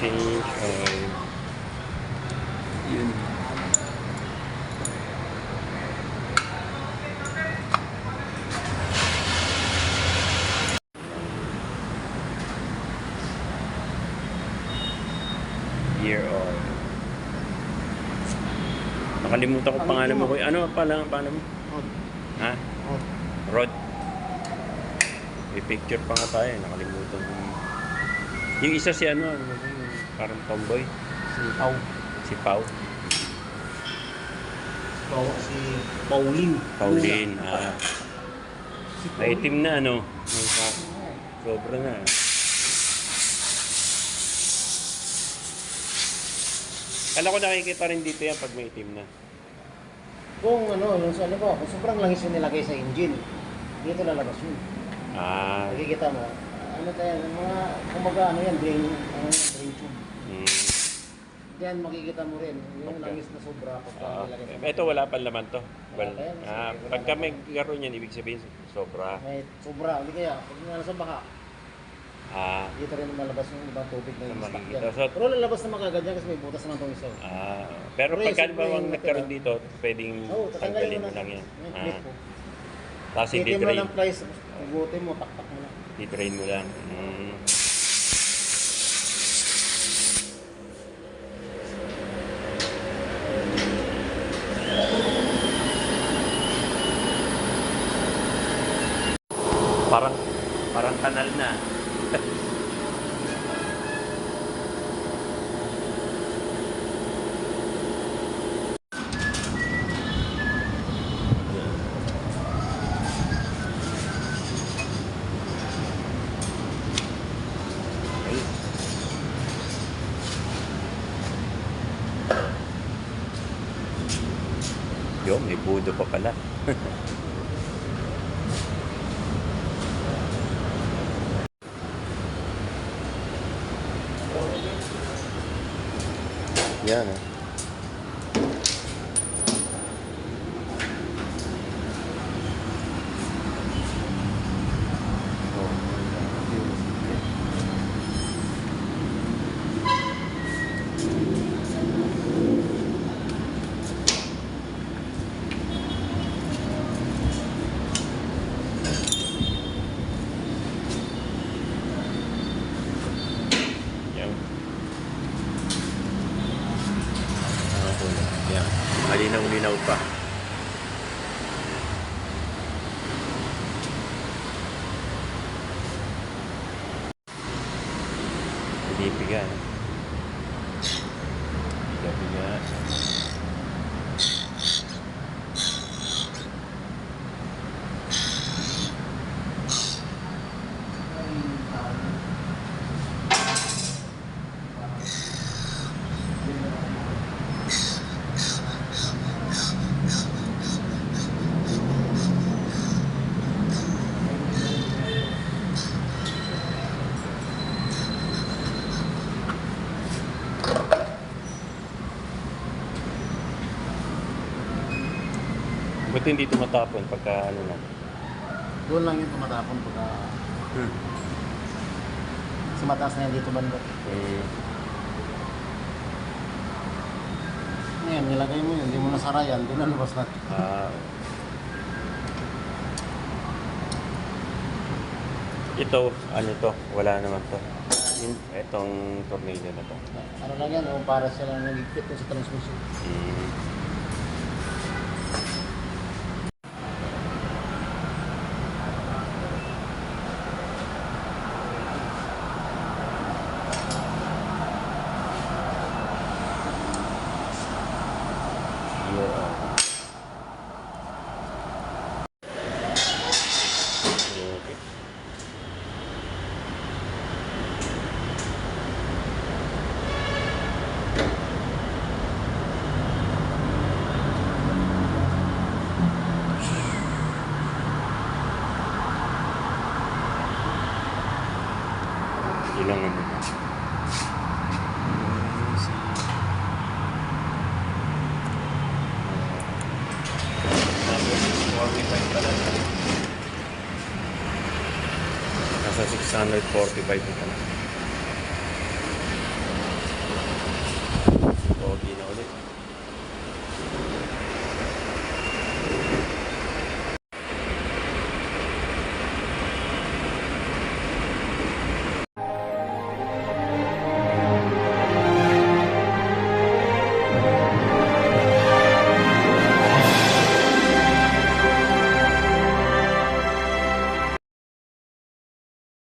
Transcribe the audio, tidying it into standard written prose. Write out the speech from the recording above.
change oil. Yun. Gear oil. Nakalimutan ko pangalan mo ko. Ano pala ang pangalan mo? Rod. Ha? Rod. Rod. May picture pa nga tayo. Nakalimutan ko. Yung isa si ano parang tomboy. Si Pau. Si Pau. Si Pauline. Pauline. Si Maitim na ano. Sobra na. Kala ko nakikita rin dito yan pag may itim na. Kung ano, yung sa ano ko, kung sobrang langis yung nilagay sa engine, dito lalabas yun. Nakikita mo, ano tayo, mga, kumaga ano yan, drain tube. Diyan makikita mo rin, yung langis na sobra pagka nilagay sa Ito wala pa laman to. Well, Wala pa pagka may garo niyan, ibig sabihin sobra. may sobra, hindi kaya, pag nasa baka, dito rin malabas yung ibang tubig na yung stock makikita. dyan. Pero lalabas na magaganyan kasi may butas naman itong isa. Pero Pre, pagka siyempre, bang yung nagkaroon natira. dito, pwedeng tanggalin mo lang yan. Clip po. Tapos Titim mo i-drain. lang price, igutin mo, taktak mo lang. I-drain mo lang. Parang kanal na. Yo, may budo pa pala. Yan Yan. Malinaw-linaw pa. Pinipiga. Piga-piga. Buti hindi tumatapon pagka ano na. Doon lang yung tumatapon pagka sa mataas na yan dito banda. Ngayon, nilagay mo yun, hindi mo nasara yan, doon na labas na. Ito, ano to? Wala naman to. Itong tornilyo na to. Ano lang yan, para sila nagigpit sa transmission. Ilang ano. Nasa 645 na.